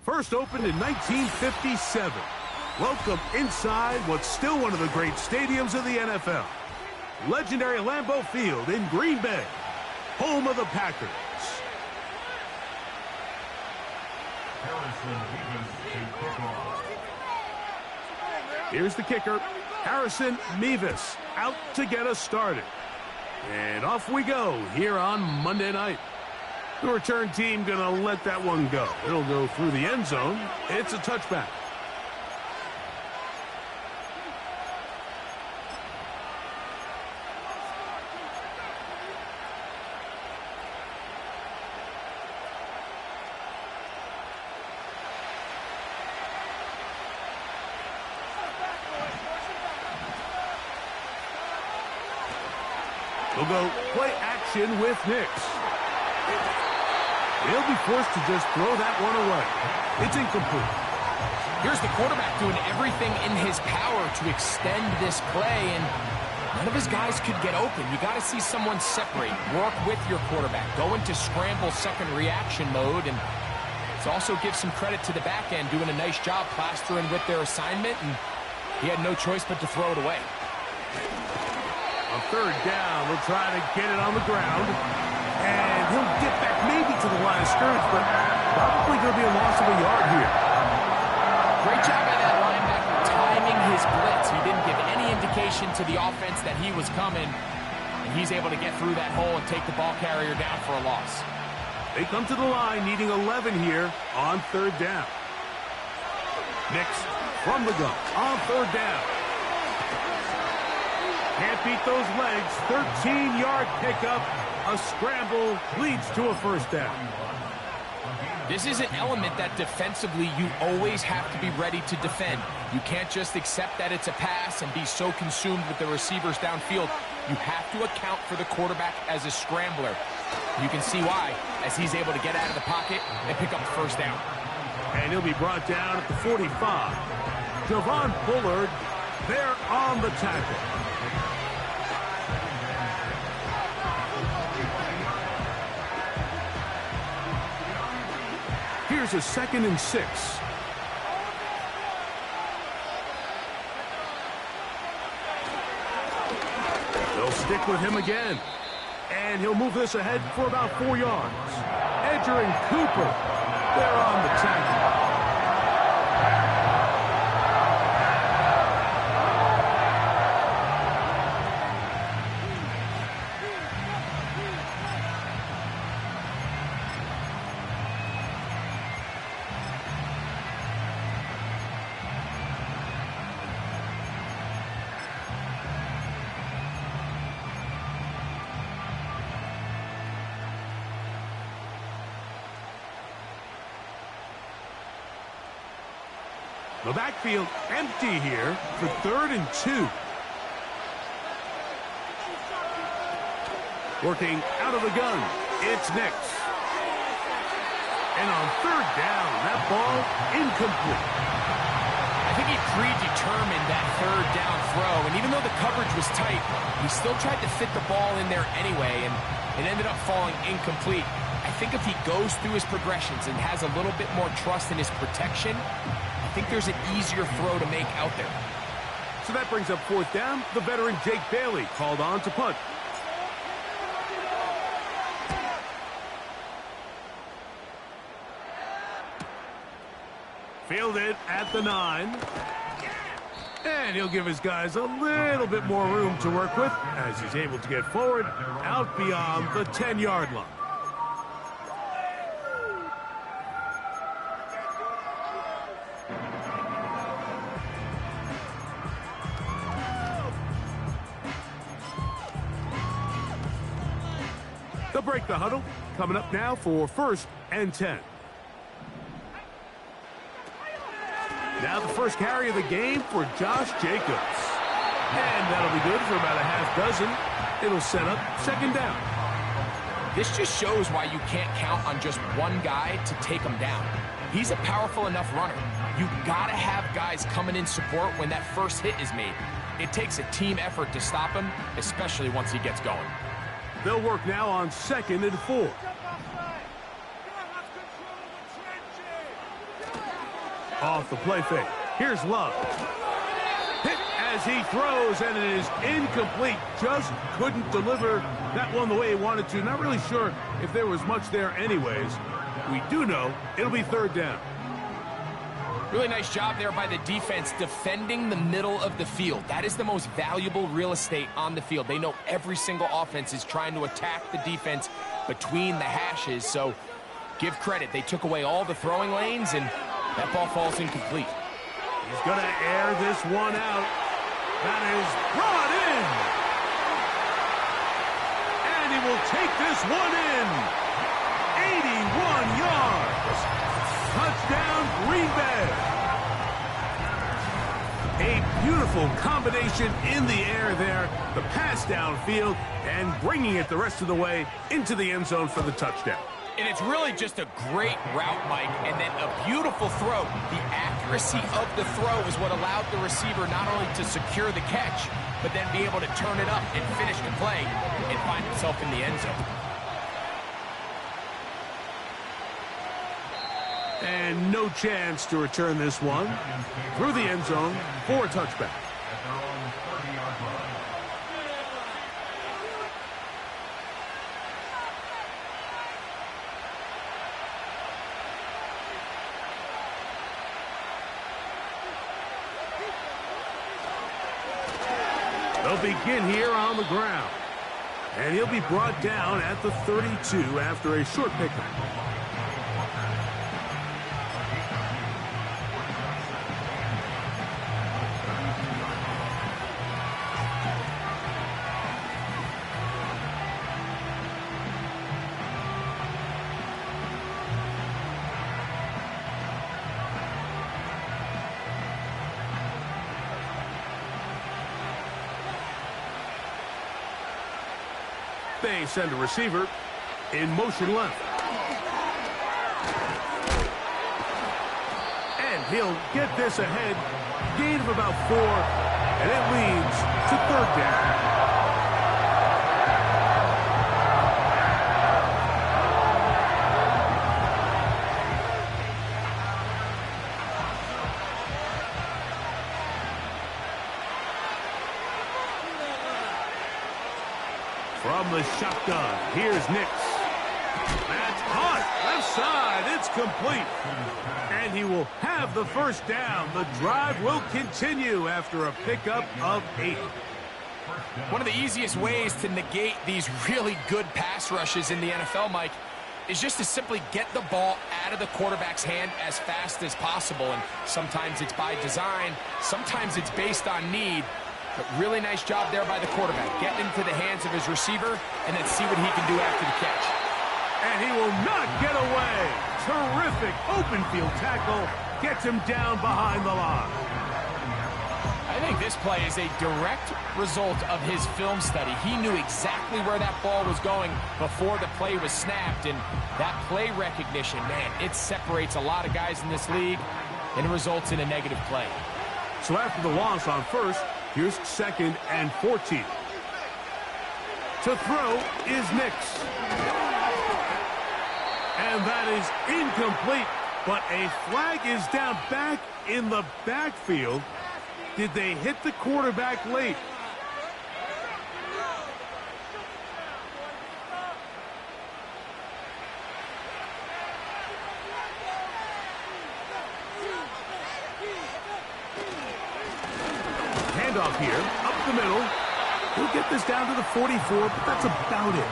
First opened in 1957. Welcome inside what's still one of the great stadiums of the NFL. Legendary Lambeau Field in Green Bay, home of the Packers. Here's the kicker, Harrison Mevis, out to get us started. And off we go here on Monday night. The return team going to let that one go. It'll go through the end zone. It's a touchback. We'll go play action with Nix. He'll be forced to just throw that one away. It's incomplete. Here's the quarterback doing everything in his power to extend this play, and none of his guys could get open. You got to see someone separate, work with your quarterback, go into scramble second reaction mode, and it's also give some credit to the back end doing a nice job plastering with their assignment, and he had no choice but to throw it away. On third down, we'll try to get it on the ground. And he'll get back maybe to the line of scrimmage, but probably going to be a loss of a yard here. Great job by that linebacker timing his blitz. He didn't give any indication to the offense that he was coming. And he's able to get through that hole and take the ball carrier down for a loss. They come to the line needing 11 here on third down. Nix from the gun on third down. Can't beat those legs. 13-yard pickup. A scramble leads to a first down. This is an element that defensively you always have to be ready to defend. You can't just accept that it's a pass and be so consumed with the receivers downfield. You have to account for the quarterback as a scrambler. You can see why, as he's able to get out of the pocket and pick up the first down. And he'll be brought down at the 45. Javon Bullard there on the tackle. Here's a 2nd and 6. They'll stick with him again. And he'll move this ahead for about 4 yards. Edger and Cooper, they're on the tackle. The backfield empty here for 3rd and 2. Working out of the gun, it's Nix. And on 3rd down, that ball incomplete. I think he predetermined that 3rd down throw, and even though the coverage was tight, he still tried to fit the ball in there anyway, and it ended up falling incomplete. I think if he goes through his progressions and has a little bit more trust in his protection, I think there's an easier throw to make out there. So that brings up 4th down. The veteran Jake Bailey called on to punt. Fielded at the 9. And he'll give his guys a little bit more room to work with as he's able to get forward out beyond the 10-yard line. They'll break the huddle. Coming up now for 1st and 10. Now the first carry of the game for Josh Jacobs. And that'll be good for about a half dozen. It'll set up 2nd down. This just shows why you can't count on just one guy to take him down. He's a powerful enough runner. You gotta have guys coming in support when that first hit is made. It takes a team effort to stop him, especially once he gets going. They'll work now on 2nd and 4. Off the play fake. Here's Love. Hit as he throws, and it is incomplete. Just couldn't deliver that one the way he wanted to. Not really sure if there was much there anyways. We do know it'll be third down. Really nice job there by the defense defending the middle of the field. That is the most valuable real estate on the field. They know every single offense is trying to attack the defense between the hashes, so give credit. They took away all the throwing lanes, and that ball falls incomplete. He's going to air this one out. That is brought in. And he will take this one in. 81 yards. Touchdown, Green Bay. A beautiful combination in the air there. The pass downfield and bringing it the rest of the way into the end zone for the touchdown. And it's really just a great route, Mike, and then a beautiful throw. The accuracy of the throw is what allowed the receiver not only to secure the catch, but then be able to turn it up and finish the play and find himself in the end zone. And no chance to return this one through the end zone for a touchback. They'll begin here on the ground. And he'll be brought down at the 32 after a short pickup. They send a receiver in motion left. And he'll get this ahead. Gain of about 4, and it leads to third down. From the shotgun, here's Nix. That's caught. Left side, it's complete. And he will have the first down. The drive will continue after a pickup of 8. One of the easiest ways to negate these really good pass rushes in the NFL, Mike, is just to simply get the ball out of the quarterback's hand as fast as possible. And sometimes it's by design, sometimes it's based on need. But really nice job there by the quarterback, getting into the hands of his receiver, and then see what he can do after the catch. And he will not get away. Terrific open field tackle. Gets him down behind the line. I think this play is a direct result of his film study. He knew exactly where that ball was going before the play was snapped, and that play recognition, man, it separates a lot of guys in this league, and it results in a negative play. So after the loss on first, here's 2nd and 14. To throw is Nix. And that is incomplete, but a flag is down back in the backfield. Did they hit the quarterback late? Handoff here, up the middle. He'll get this down to the 44, but that's about it.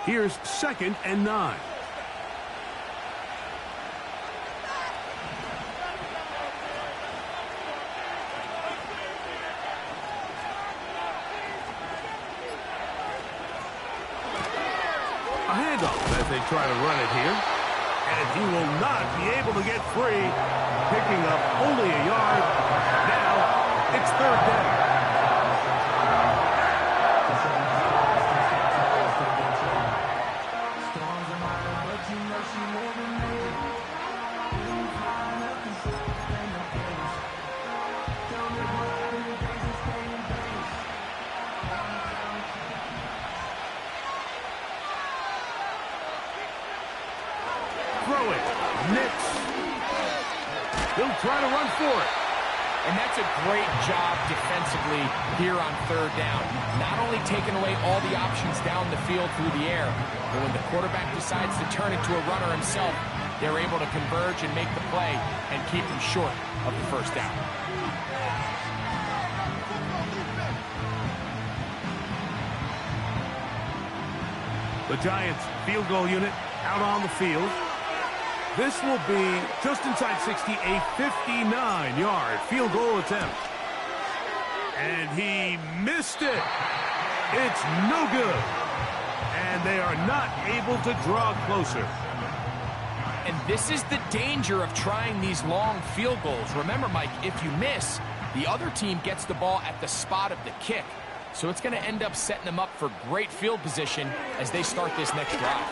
Here's 2nd and 9. A handoff as they try to run it here. And he will not be able to get free. Picking up only a yard. Now it's 3rd down. Nix. He'll try to run for it. And that's a great job defensively here on third down. Not only taking away all the options down the field through the air, but when the quarterback decides to turn it to a runner himself, they're able to converge and make the play and keep him short of the first down. The Giants field goal unit out on the field. This will be just inside 60, a 59-yard field goal attempt. And he missed it. It's no good. And they are not able to draw closer. And this is the danger of trying these long field goals. Remember, Mike, if you miss, the other team gets the ball at the spot of the kick. So it's going to end up setting them up for great field position as they start this next drive.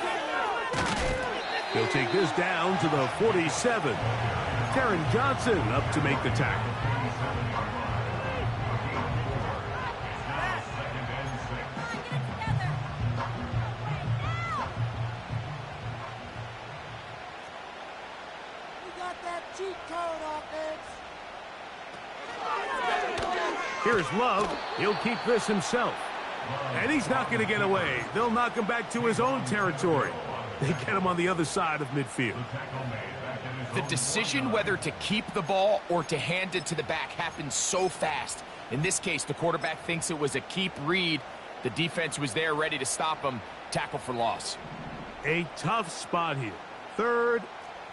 He'll take this down to the 47. Taron Johnson up to make the tackle. Here's Love. He'll keep this himself. And he's not going to get away. They'll knock him back to his own territory. They get him on the other side of midfield. The decision whether to keep the ball or to hand it to the back happens so fast. In this case, the quarterback thinks it was a keep read. The defense was there ready to stop him. Tackle for loss. A tough spot here. Third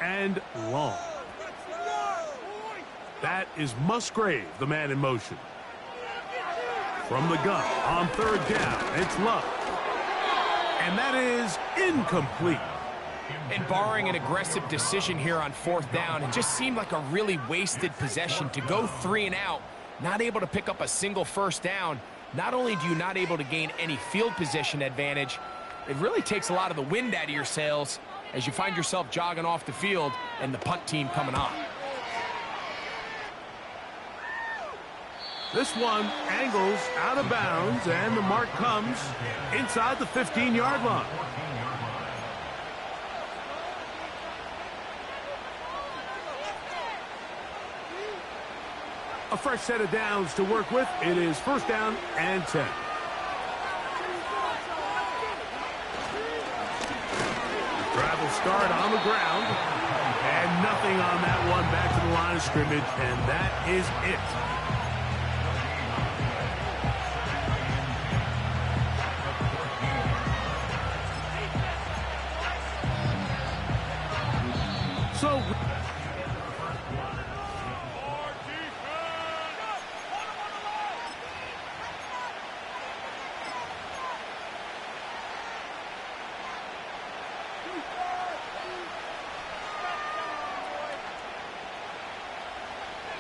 and long. That is Musgrave, the man in motion. From the gun on third down, it's Love. And that is incomplete. And barring an aggressive decision here on fourth down, it just seemed like a really wasted possession to go 3 and out, not able to pick up a single first down. Not only do you not able to gain any field position advantage, it really takes a lot of the wind out of your sails as you find yourself jogging off the field and the punt team coming on. This one angles out of bounds, and the mark comes inside the 15-yard line. A fresh set of downs to work with. It is first down and 10. Travel start on the ground, and nothing on that one back to the line of scrimmage, and that is it. So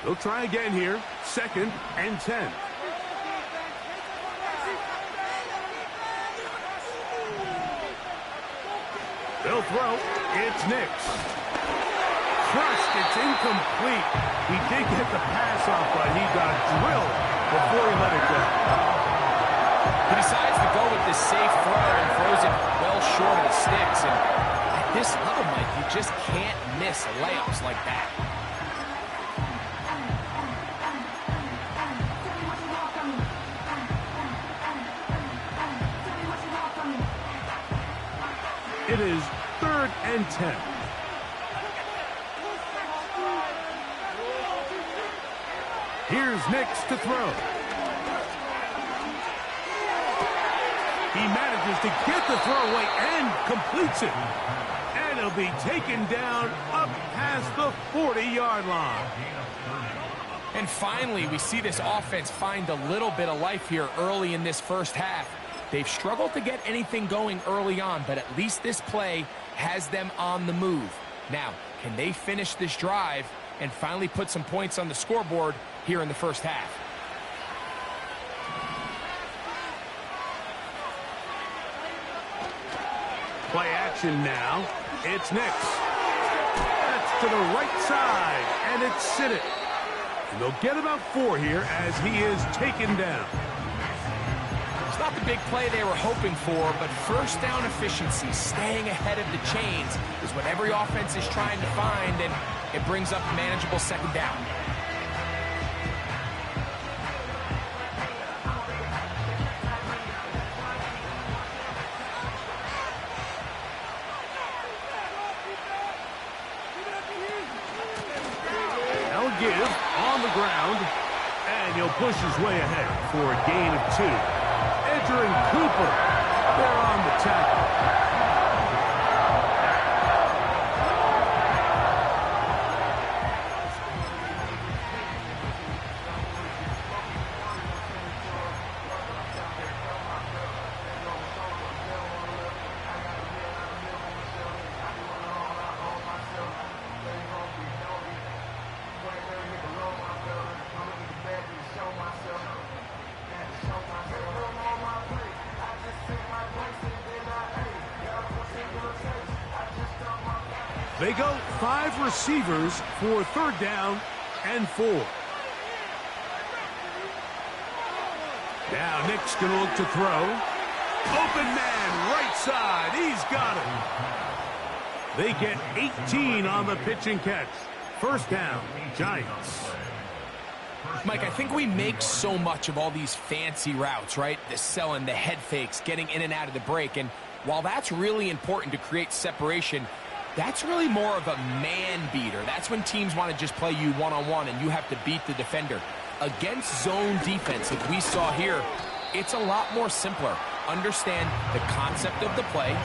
they'll try again here. Second and 10. They'll throw. It's Nix. Crushed. It's incomplete. He did get the pass off, but he got drilled before he let it go. He decides to go with this safe throw and throws it well short of the sticks. And at this level, Mike, you just can't miss layups like that. It is third and 10. Here's Nix to throw. He manages to get the throw away and completes it. And he'll be taken down up past the 40-yard line. And finally, we see this offense find a little bit of life here early in this first half. They've struggled to get anything going early on, but at least this play has them on the move. Now, can they finish this drive and finally put some points on the scoreboard here in the first half? Play action now. It's Nix. That's to the right side, and it's Sinnott. And they'll get about 4 here as he is taken down. It's not the big play they were hoping for, but first down efficiency, staying ahead of the chains, is what every offense is trying to find, and it brings up a manageable second down. They'll give on the ground, and he'll push his way ahead for a gain of 2. Edgerrin Cooper, they're on the tackle. They go 5 receivers for 3rd down and 4. Now Nick's going to look to throw. Open man, right side. He's got it. They get 18 on the pitch and catch. 1st down, Giants. Mike, I think we make so much of all these fancy routes, right? The selling, the head fakes, getting in and out of the break. And while that's really important to create separation, that's really more of a man beater. That's when teams want to just play you one-on-one and you have to beat the defender. Against zone defense, like we saw here, it's a lot more simpler. Understand the concept of the play,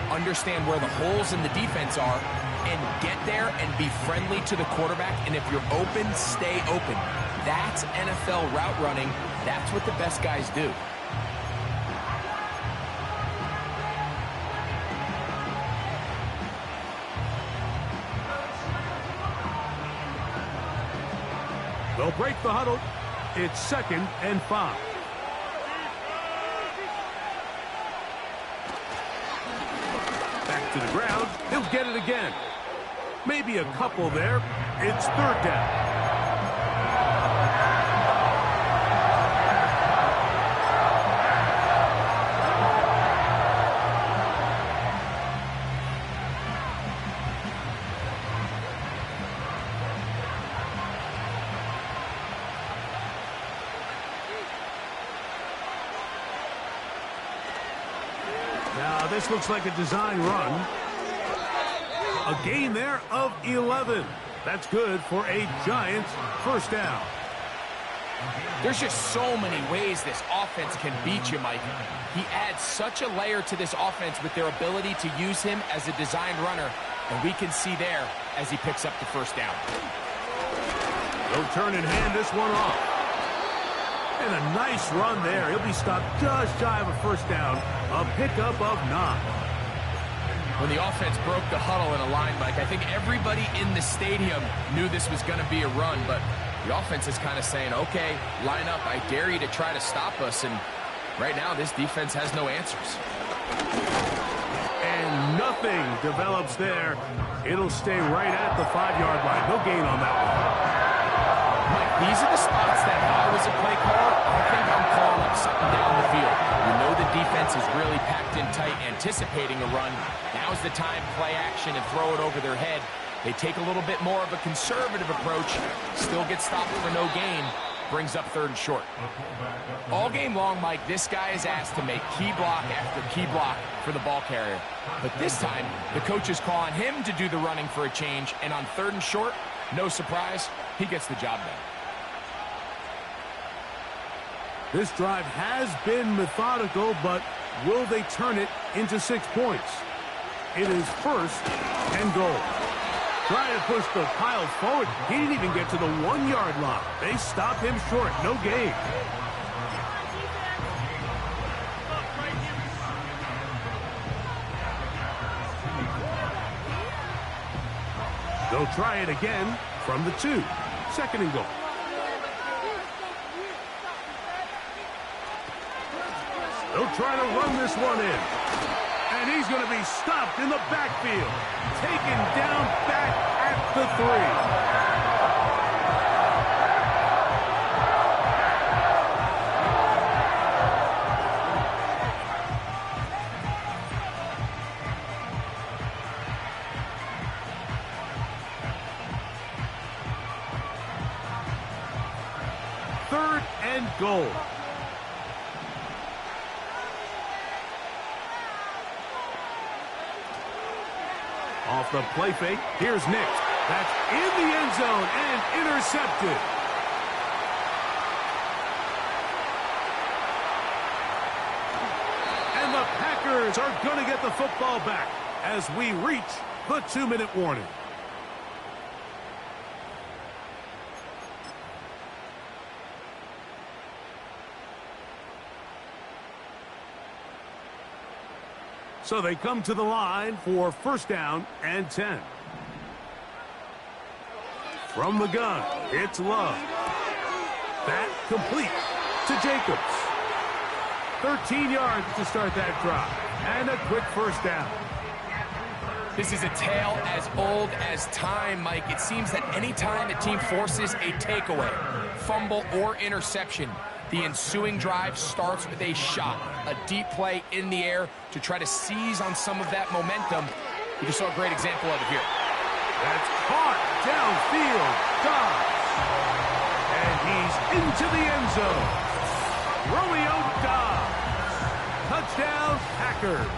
understand where the holes in the defense are, and get there and be friendly to the quarterback. And if you're open, stay open. That's NFL route running. That's what the best guys do. They'll break the huddle. It's 2nd and 5. Back to the ground. He'll get it again. Maybe a couple there. It's 3rd down. Now this looks like a design run. A gain there of 11. That's good for a Giants 1st down. There's just so many ways this offense can beat you, Mike. He adds such a layer to this offense with their ability to use him as a designed runner, and we can see there as he picks up the 1st down. They'll turn and hand this one off. And a nice run there. He'll be stopped just shy of a 1st down. A pickup of 9. When the offense broke the huddle in a line, Mike, I think everybody in the stadium knew this was going to be a run, but the offense is kind of saying, okay, line up. I dare you to try to stop us. And right now, this defense has no answers. And nothing develops there. It'll stay right at the 5-yard line. No gain on that one. Mike, these are the spots that if I was a play caller, I think I'm calling up something down the field. You know the defense is really packed in tight, anticipating a run. Now's the time, play action and throw it over their head. They take a little bit more of a conservative approach, still get stopped for no gain, brings up 3rd and short. All game long, Mike, this guy is asked to make key block after key block for the ball carrier. But this time, the coach is calling him to do the running for a change, and on 3rd and short, no surprise, he gets the job done. This drive has been methodical, but will they turn it into 6 points? It is 1st and goal. Trying to push the pile forward. He didn't even get to the 1-yard line. They stop him short. No gain. They'll try it again from the 2. 2nd and goal. They'll try to run this one in. And he's going to be stopped in the backfield. Taken down back at the 3. goal. Off the play fake, here's Nick. That's in the end zone and intercepted. And the Packers are going to get the football back as we reach the 2-minute warning. So they come to the line for 1st down and 10. From the gun, it's Love. That complete to Jacobs. 13 yards to start that drive. And a quick 1st down. This is a tale as old as time, Mike. It seems that any time a team forces a takeaway, fumble, or interception, the ensuing drive starts with a shot, a deep play in the air to try to seize on some of that momentum. You just saw a great example of it here. That's caught downfield. Dobbs. And he's into the end zone. Romeo Dobbs. Touchdown, Packers.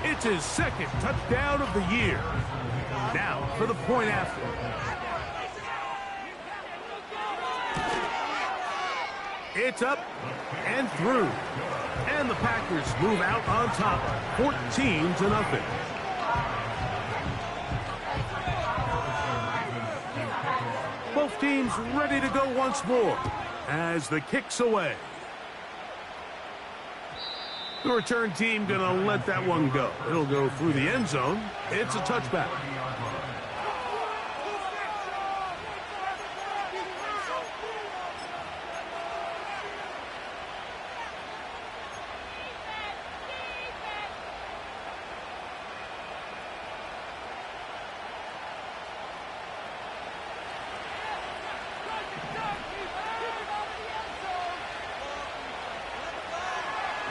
It's his 2nd touchdown of the year. Now for the point after. It's up and through. And the Packers move out on top, 14-0. Both teams ready to go once more as the kick's away. The return team going to let that one go. It'll go through the end zone. It's a touchback.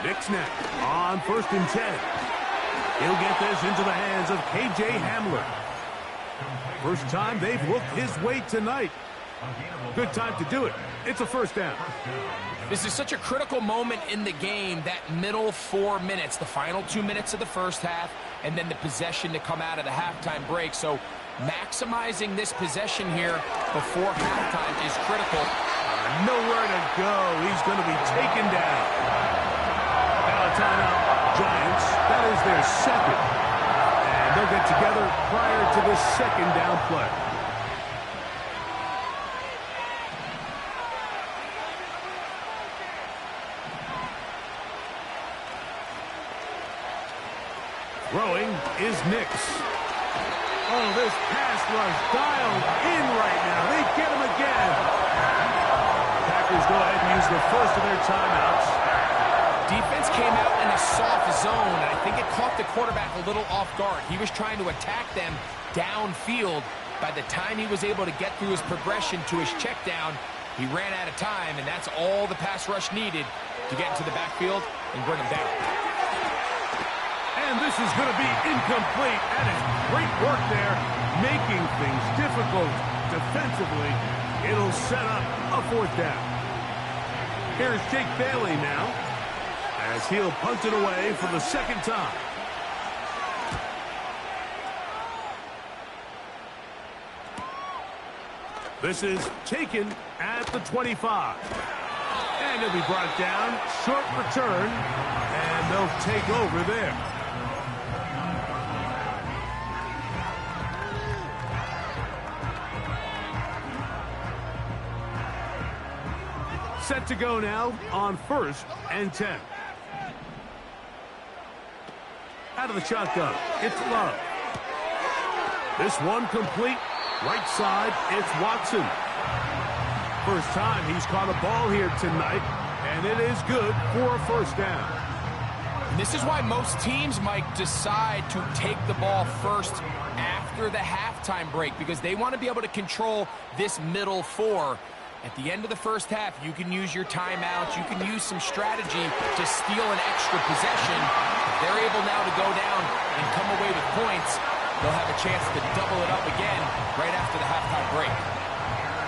Nick snap on 1st and 10. He'll get this into the hands of K.J. Hamler. First time they've looked his way tonight. Good time to do it. It's a 1st down. This is such a critical moment in the game, that middle 4 minutes, the final 2 minutes of the first half, and then the possession to come out of the halftime break. So maximizing this possession here before halftime is critical. Nowhere to go. He's going to be taken down. Timeout, Giants. That is their 2nd. And they'll get together prior to the 2nd down play. Throwing is Nix. Oh, this pass rush dialed in right now. They get him again. Packers go ahead and use the first of their timeouts. Defense came out in a soft zone, and I think it caught the quarterback a little off guard. He was trying to attack them downfield. By the time he was able to get through his progression to his check down, he ran out of time, and that's all the pass rush needed to get into the backfield and bring him down. And this is going to be incomplete. That is great work there, making things difficult defensively. It'll set up a 4th down. Here's Jake Bailey now, as he'll punt it away for the 2nd time. This is taken at the 25. And he'll be brought down. Short return. And they'll take over there. Set to go now on 1st and 10. Out of the shotgun, it's Love. This one complete. Right side, it's Watson. First time he's caught a ball here tonight, and it is good for a 1st down. And this is why most teams, Mike, decide to take the ball first after the halftime break, because they want to be able to control this middle 4. At the end of the first half, you can use your timeouts. You can use some strategy to steal an extra possession. If they're able now to go down and come away with points, they'll have a chance to double it up again right after the halftime break.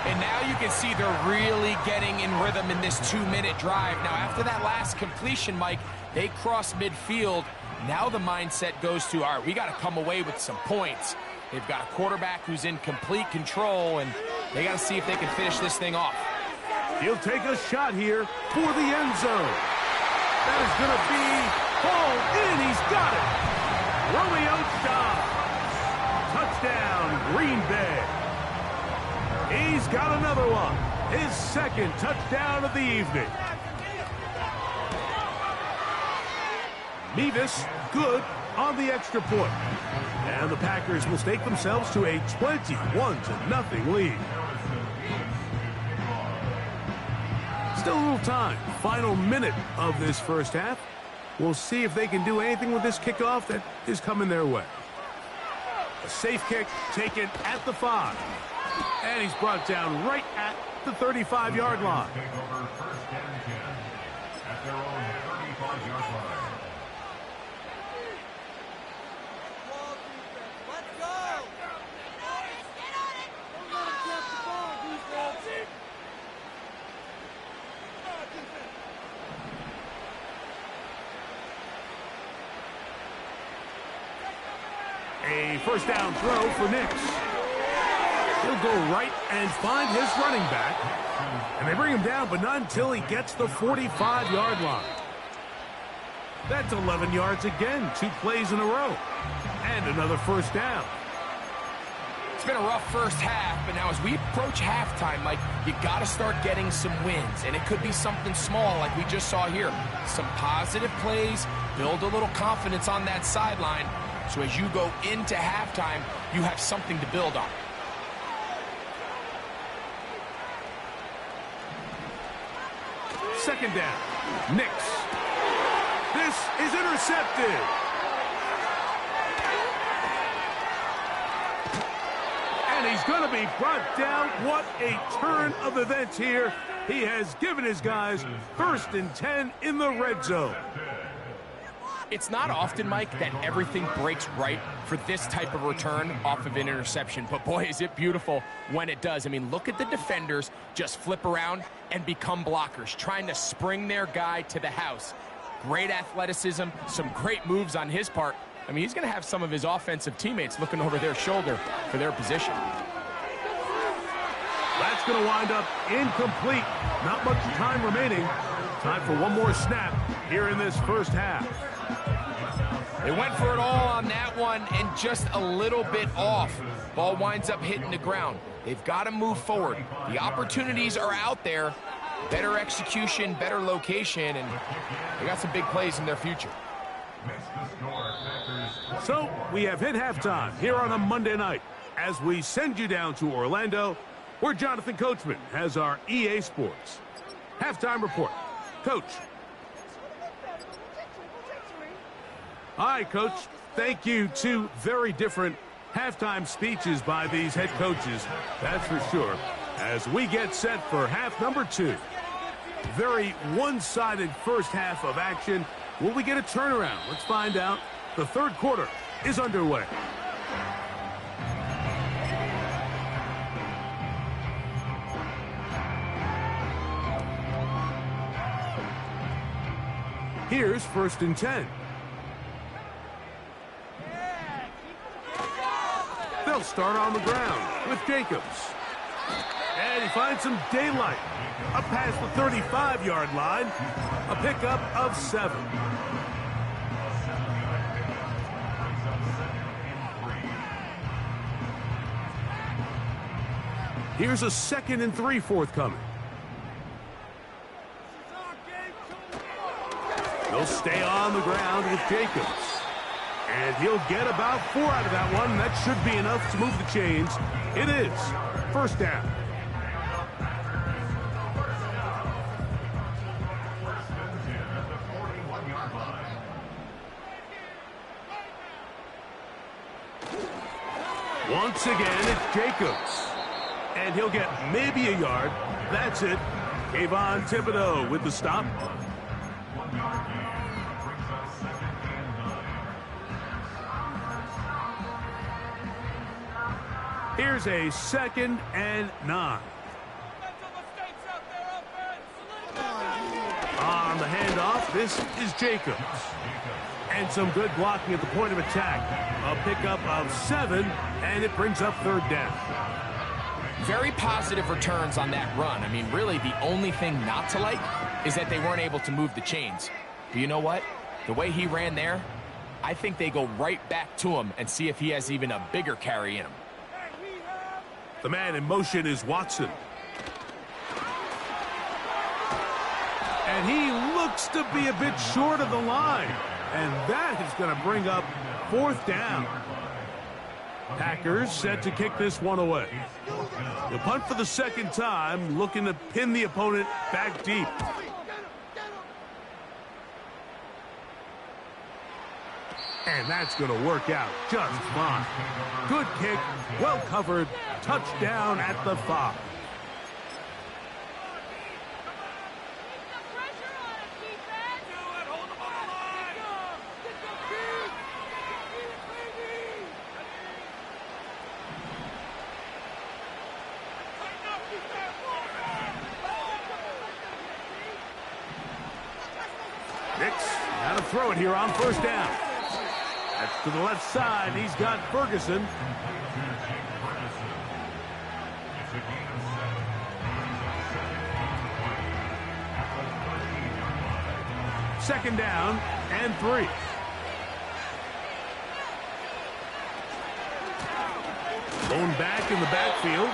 And now you can see they're really getting in rhythm in this 2-minute drive. Now, after that last completion, Mike, they cross midfield. Now the mindset goes to, all right, we got to come away with some points. They've got a quarterback who's in complete control, and they got to see if they can finish this thing off. He'll take a shot here for the end zone. That is going to be hauled in. He's got it. Romeo Dobbs. Touchdown, Green Bay. He's got another one. His second touchdown of the evening. Mevis good on the extra point. And the Packers will stake themselves to a 21-0 lead. Still a little time. Final minute of this first half. We'll see if they can do anything with this kickoff that is coming their way. A safe kick taken at the 5. And he's brought down right at the 35-yard line. At their own 35-yard line. A first down throw for Nix. He'll go right and find his running back. And they bring him down, but not until he gets the 45-yard line. That's 11 yards again, 2 plays in a row. And another first down. It's been a rough first half, but now as we approach halftime, Mike, you got to start getting some wins. And it could be something small like we just saw here. Some positive plays, build a little confidence on that sideline. So as you go into halftime, you have something to build on. Second down. Nix. This is intercepted. And he's going to be brought down. What a turn of events here. He has given his guys 1st and 10 in the red zone. It's not often, Mike, that everything breaks right for this type of return off of an interception. But, boy, is it beautiful when it does. I mean, look at the defenders just flip around and become blockers, trying to spring their guy to the house. Great athleticism, some great moves on his part. I mean, he's going to have some of his offensive teammates looking over their shoulder for their position. That's going to wind up incomplete. Not much time remaining. Time for one more snap here in this first half. They went for it all on that one and just a little bit off. Ball winds up hitting the ground. They've got to move forward. The opportunities are out there. Better execution, better location, and they got some big plays in their future. So we have hit halftime here on a Monday night as we send you down to Orlando, where Jonathan Coachman has our EA Sports halftime report. Coach. All right, Coach. Thank you. 2 very different halftime speeches by these head coaches, that's for sure, as we get set for half number 2. Very one-sided first half of action. Will we get a turnaround? Let's find out. The third quarter is underway. Here's 1st and 10. They'll start on the ground with Jacobs. And he finds some daylight. Up past the 35-yard line. A pickup of 7. Here's a 2nd and 3 forthcoming. He'll stay on the ground with Jacobs. And he'll get about 4 out of that one. That should be enough to move the chains. It is 1st down. Once again, it's Jacobs. And he'll get maybe a yard. That's it. Kayvon Thibodeau with the stop. Here's a 2nd and 9. on the handoff. This is Jacobs. And some good blocking at the point of attack. A pickup of 7, and it brings up third down. Very positive returns on that run. I mean, really, the only thing not to like is that they weren't able to move the chains. But you know what? The way he ran there, I think they go right back to him and see if he has even a bigger carry in him. The man in motion is Watson. And he looks to be a bit short of the line. And that is going to bring up fourth down. Packers set to kick this one away. The punt for the second time, looking to pin the opponent back deep. And that's going to work out just fine. Good kick, well covered, touchdown at the 5. Got to throw it here on first down. That's to the left side. He's got Ferguson. Second down and 3. Going back in the backfield.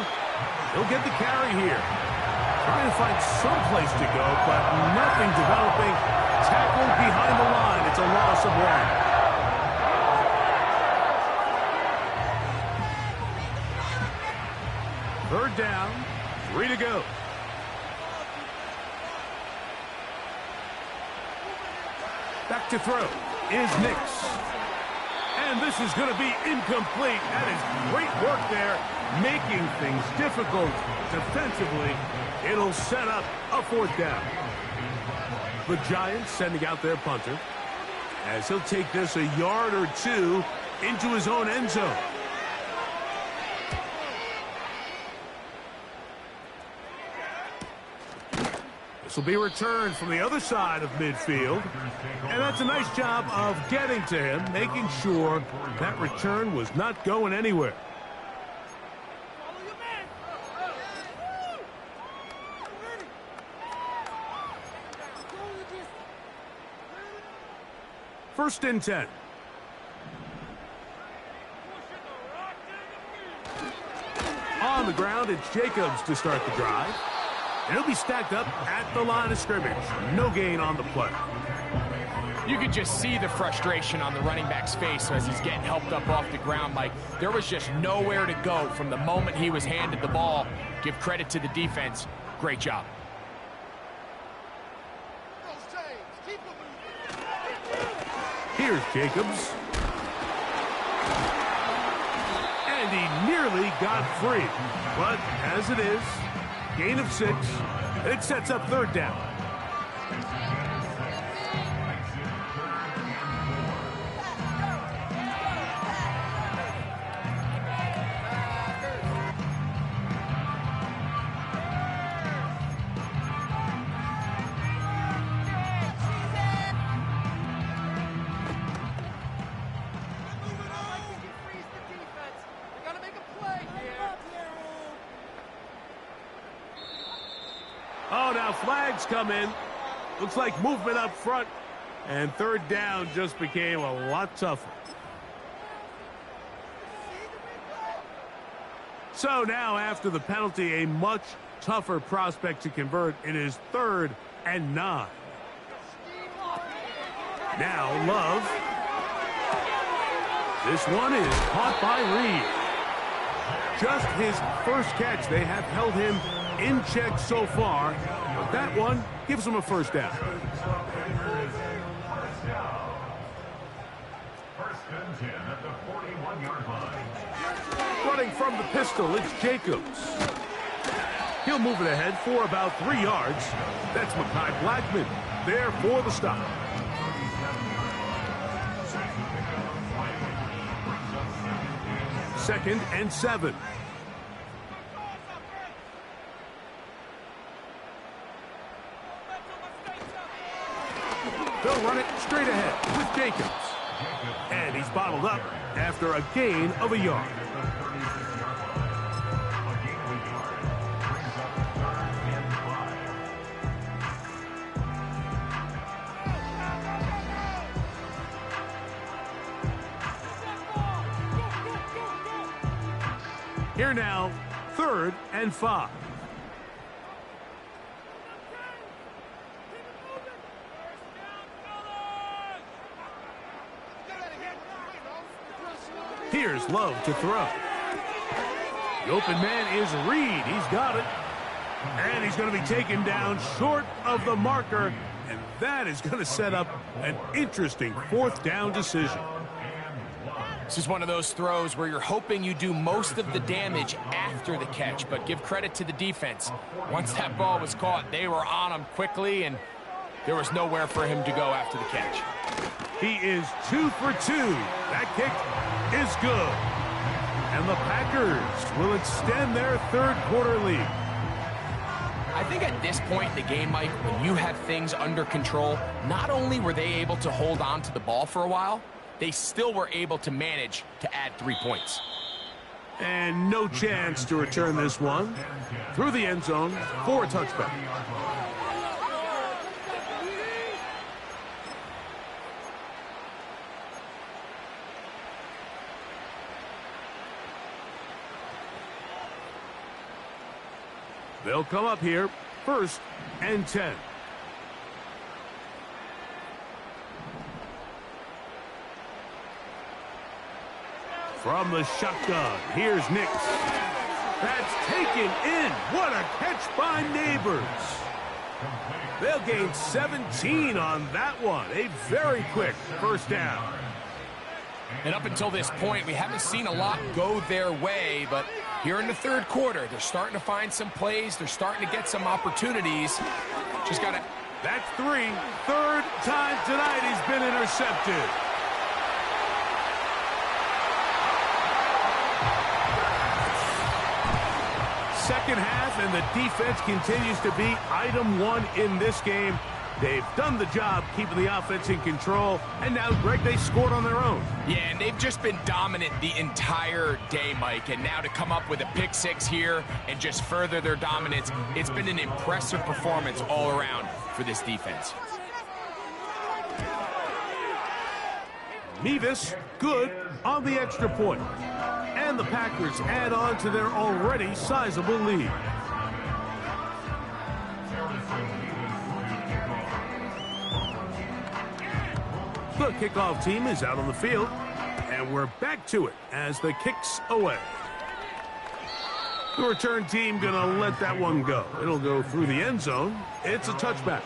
He'll get the carry here. Trying to find some place to go, but nothing developing. Tackled behind the line. It's a loss of 1. Third down, 3 to go. Back to throw is Nix. And this is going to be incomplete. That is great work there, making things difficult defensively. It'll set up a fourth down. The Giants sending out their punter as he'll take this a yard or 2 into his own end zone. This will be returned from the other side of midfield. And that's a nice job of getting to him, making sure that return was not going anywhere. First and 10. On the ground, it's Jacobs to start the drive. And he'll be stacked up at the line of scrimmage. No gain on the play. You could just see the frustration on the running back's face as he's getting helped up off the ground. Like, there was just nowhere to go from the moment he was handed the ball. Give credit to the defense. Great job. Here's Jacobs. And he nearly got free. But as it is, gain of 6. It sets up third down. Oh, now flags come in. Looks like movement up front. And third down just became a lot tougher. So now after the penalty, a much tougher prospect to convert. It is 3rd and 9. Now Love. This one is caught by Reed. Just his first catch. They have held him in check so far, but that one gives him a first down. First and 10 at the 41-yard line. Running from the pistol, it's Jacobs. He'll move it ahead for about 3 yards. That's Mekhi Blackman there for the stop. Second and 7. They'll run it straight ahead with Jacobs. And he's bottled up after a gain of a yard. Here now, 3rd and 5. Here's Love to throw. The open man is Reed. He's got it. And he's going to be taken down short of the marker. And that is going to set up an interesting 4th down decision. This is one of those throws where you're hoping you do most of the damage after the catch, but give credit to the defense. Once that ball was caught, they were on him quickly, and there was nowhere for him to go after the catch. He is 2 for 2. That kick is good. And the Packers will extend their 3rd quarter lead. I think at this point in the game, Mike, when you have things under control, not only were they able to hold on to the ball for a while, they still were able to manage to add 3 points. And no chance to return this one through the end zone for a touchback. They'll come up here, 1st and 10. From the shotgun, here's Nix. That's taken in. What a catch by Neighbors. They'll gain 17 on that one. A very quick 1st down. And up until this point, we haven't seen a lot go their way, but here in the 3rd quarter, they're starting to find some plays. They're starting to get some opportunities. Just got to... That's 3. 3rd time tonight he's been intercepted. Second half, and the defense continues to be item 1 in this game. They've done the job keeping the offense in control, and now, Greg, they scored on their own. Yeah, and they've just been dominant the entire day, Mike, and now to come up with a pick 6 here and just further their dominance, it's been an impressive performance all around for this defense. Mevis, good on the extra point. And the Packers add on to their already sizable lead. The kickoff team is out on the field, and we're back to it as the kick's away. The return team gonna let that one go. It'll go through the end zone. It's a touchback.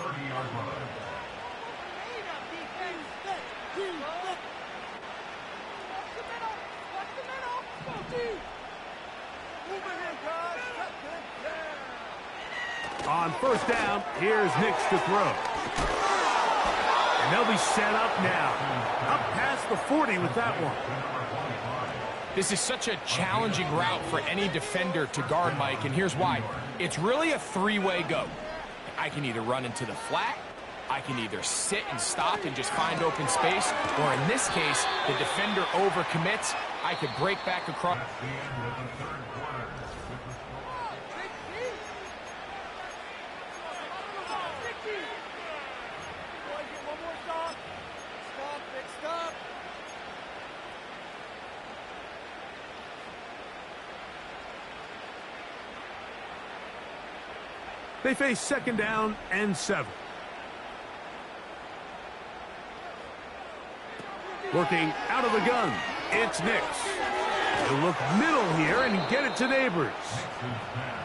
On 1st down, here's Nix to throw. And they'll be set up now. Up past the 40 with that one. This is such a challenging route for any defender to guard, Mike, and here's why. It's really a 3-way go. I can either run into the flat, I can either sit and stop and just find open space, or in this case, the defender overcommits. I could break back across. They face 2nd down and 7. Working out of the gun, it's Nix. They'll look middle here and get it to Neighbors.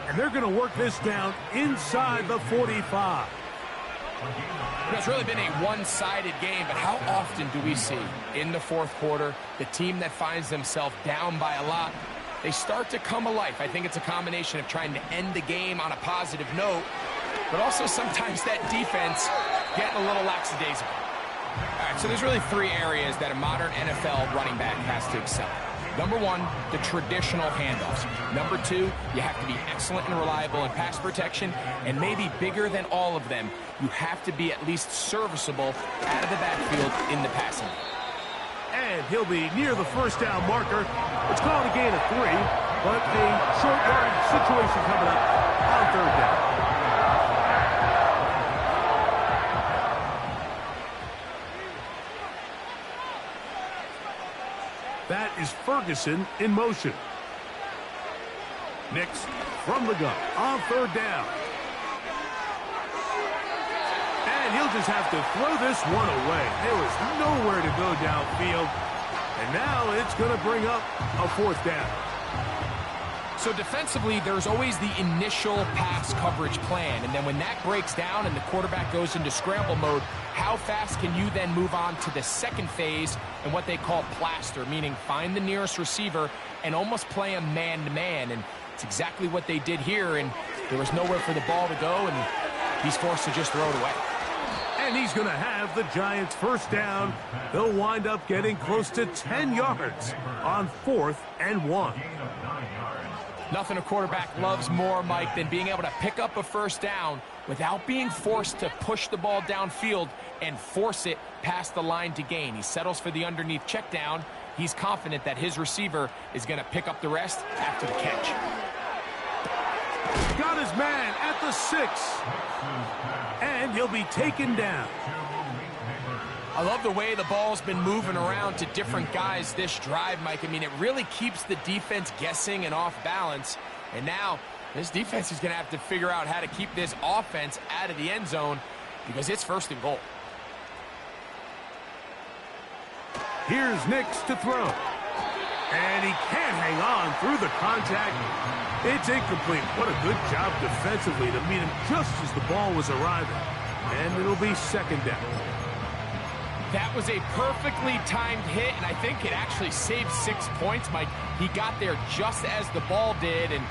And they're going to work this down inside the 45. It's really been a one-sided game, but how often do we see in the 4th quarter the team that finds themselves down by a lot, they start to come alive? I think it's a combination of trying to end the game on a positive note, but also sometimes that defense getting a little lackadaisical. All right, so there's really 3 areas that a modern NFL running back has to excel. Number one, the traditional handoffs. Number two, you have to be excellent and reliable in pass protection, and maybe bigger than all of them, you have to be at least serviceable out of the backfield in the passing. And he'll be near the first down marker. It's called a gain of 3, but a short yard situation coming up on 3rd down. That is Ferguson in motion. Nix from the gun on 3rd down. And he'll just have to throw this one away. There was nowhere to go downfield. And now it's going to bring up a 4th down. So defensively, there's always the initial pass coverage plan. And then when that breaks down and the quarterback goes into scramble mode, how fast can you then move on to the second phase and what they call plaster, meaning find the nearest receiver and almost play him man-to-man. And it's exactly what they did here, and there was nowhere for the ball to go, and he's forced to just throw it away. And he's going to have the Giants' first down. They'll wind up getting close to 10 yards on 4th and 1. Nothing a quarterback loves more, Mike, than being able to pick up a first down without being forced to push the ball downfield and force it past the line to gain. He settles for the underneath check down. He's confident that his receiver is going to pick up the rest after the catch. Got his man at the 6. And he'll be taken down. I love the way the ball's been moving around to different guys this drive, Mike. I mean, it really keeps the defense guessing and off balance. And now this defense is going to have to figure out how to keep this offense out of the end zone because it's 1st and goal. Here's Nix to throw. And he can't hang on through the contact. It's incomplete. What a good job defensively to meet him just as the ball was arriving. And it'll be 2nd down. That was a perfectly timed hit, and I think it actually saved 6 points, Mike. He got there just as the ball did, and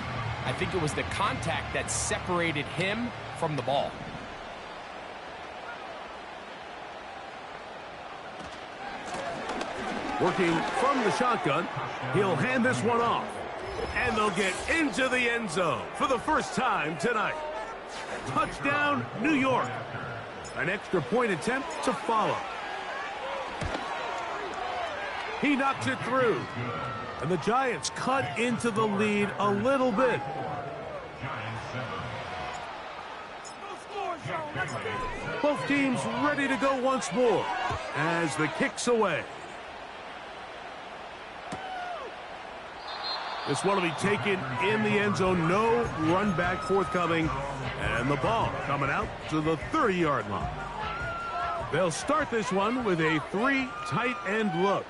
I think it was the contact that separated him from the ball. Working from the shotgun, he'll hand this one off. And they'll get into the end zone for the first time tonight. Touchdown, New York. An extra point attempt to follow. He knocks it through. And the Giants cut into the lead a little bit. Both teams ready to go once more as the kick's away. This one will be taken in the end zone. No run back forthcoming. And the ball coming out to the 30-yard line. They'll start this one with a 3 tight end look.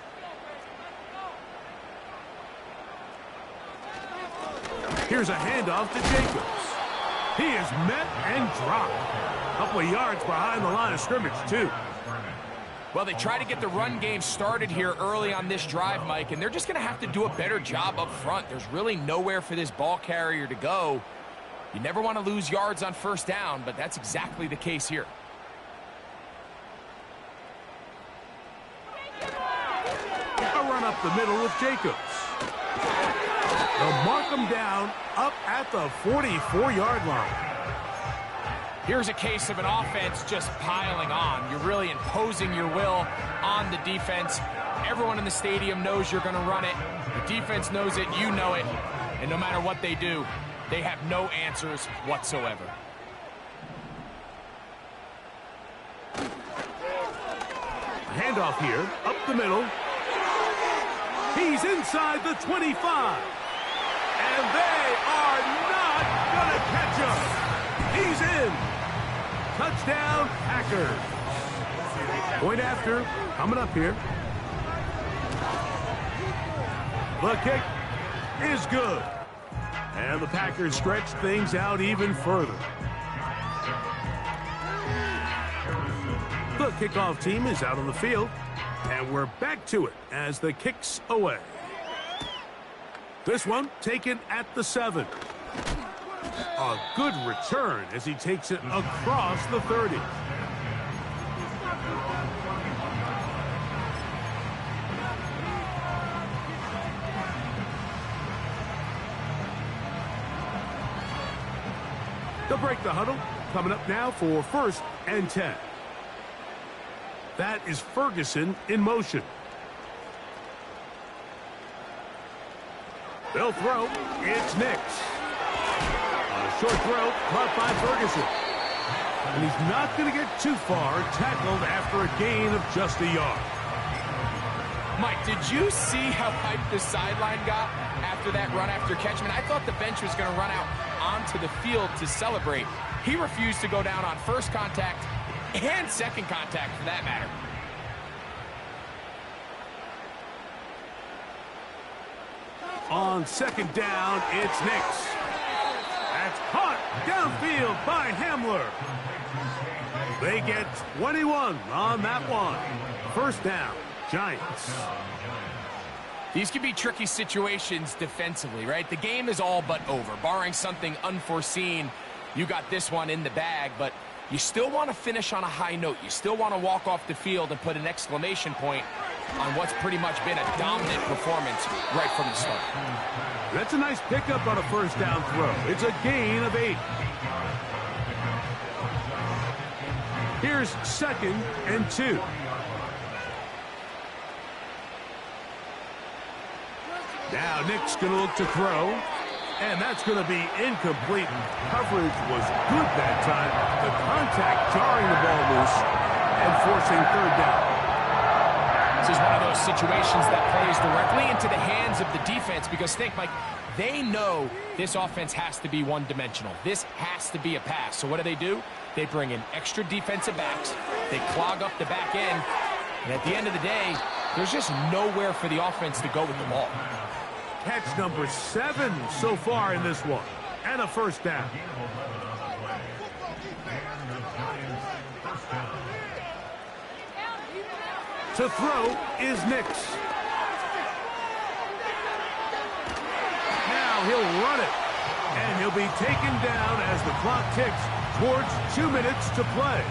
Here's a handoff to Jacobs. He is met and dropped. A couple of yards behind the line of scrimmage, too. Well, they try to get the run game started here early on this drive, Mike, and they're just going to have to do a better job up front. There's really nowhere for this ball carrier to go. You never want to lose yards on 1st down, but that's exactly the case here. A run up the middle with Jacobs. They'll mark him down up at the 44-yard line. Here's a case of an offense just piling on. You're really imposing your will on the defense. Everyone in the stadium knows you're going to run it. The defense knows it, you know it. And no matter what they do, they have no answers whatsoever. Handoff here, up the middle. He's inside the 25. And they are not going to catch him. He's in. Touchdown, Packers. Point after, coming up here. The kick is good. And the Packers stretch things out even further. The kickoff team is out on the field. And we're back to it as the kick's away. This one taken at the 7. A good return as he takes it across the 30. They'll break the huddle. Coming up now for 1st and 10. That is Ferguson in motion. They'll throw. It's Nix. A short throw caught by Ferguson. And he's not going to get too far, tackled after a gain of just a yard. Mike, did you see how hyped the sideline got after that run after catch? I mean, I thought the bench was going to run out onto the field to celebrate. He refused to go down on first contact and second contact, for that matter. On 2nd down, it's Nix. That's caught downfield by Hamler. They get 21 on that one. 1st down, Giants. These can be tricky situations defensively, right? The game is all but over. Barring something unforeseen, you got this one in the bag, but you still want to finish on a high note. You still want to walk off the field and put an exclamation point on what's pretty much been a dominant performance right from the start. That's a nice pickup on a 1st down throw. It's a gain of 8. Here's 2nd and 2. Now Nick's going to look to throw, and that's going to be incomplete. Coverage was good that time. The contact jarring the ball loose and forcing 3rd down. This is one of those situations that plays directly into the hands of the defense because think, Mike, they know this offense has to be one-dimensional. This has to be a pass. So what do? They bring in extra defensive backs. They clog up the back end. And at the end of the day, there's just nowhere for the offense to go with the ball. Catch number 7 so far in this one. And a 1st down. To throw is Nix. Now he'll run it. And he'll be taken down as the clock ticks towards 2 minutes to play.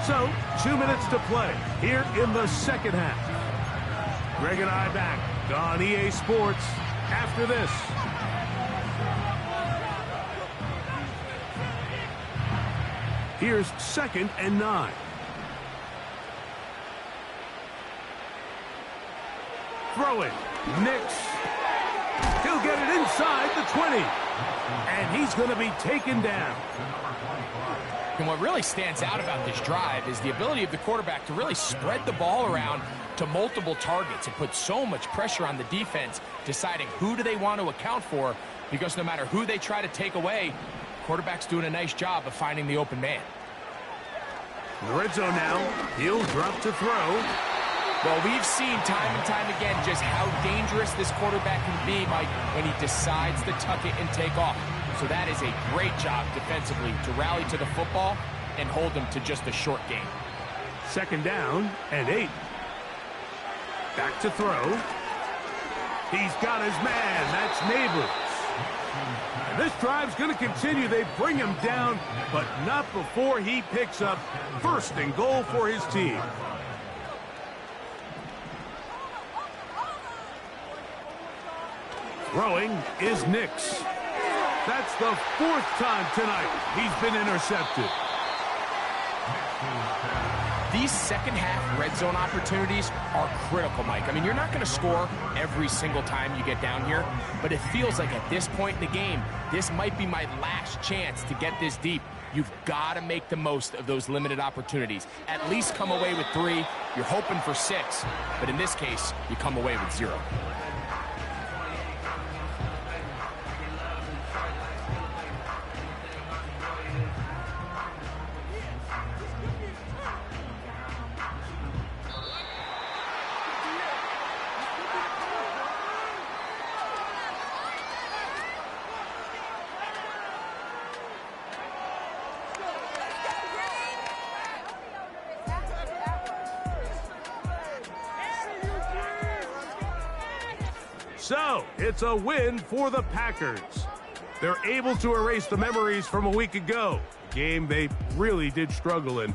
So, 2 minutes to play here in the 2nd half. Greg and I back on EA Sports after this. Here's 2nd and 9. Throwing. Nix. He'll get it inside the 20. And he's going to be taken down. And what really stands out about this drive is the ability of the quarterback to really spread the ball around to multiple targets. It puts so much pressure on the defense deciding who do they want to account for, because no matter who they try to take away, quarterback's doing a nice job of finding the open man. In the red zone now, he'll drop to throw. Well, we've seen time and time again just how dangerous this quarterback can be, Mike, when he decides to tuck it and take off. So that is a great job defensively to rally to the football and hold them to just a short game. 2nd down and 8. Back to throw. He's got his man. That's Neighbors. And this drive's going to continue. They bring him down, but not before he picks up 1st and goal for his team. Throwing is Nix. That's the 4th time tonight he's been intercepted. These 2nd half red zone opportunities are critical, Mike. I mean, you're not going to score every single time you get down here, but it feels like at this point in the game, this might be my last chance to get this deep. You've got to make the most of those limited opportunities. At least come away with 3. You're hoping for 6, but in this case, you come away with 0. So, it's a win for the Packers. They're able to erase the memories from a week ago, a game they really did struggle in.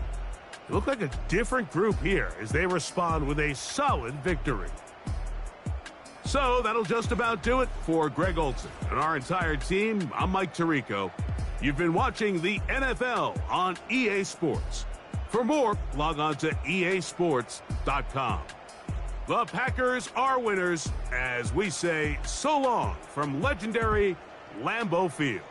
They look like a different group here as they respond with a solid victory. So, that'll just about do it for Greg Olson and our entire team. I'm Mike Tirico. You've been watching the NFL on EA Sports. For more, log on to easports.com. The Packers are winners as we say so long from legendary Lambeau Field.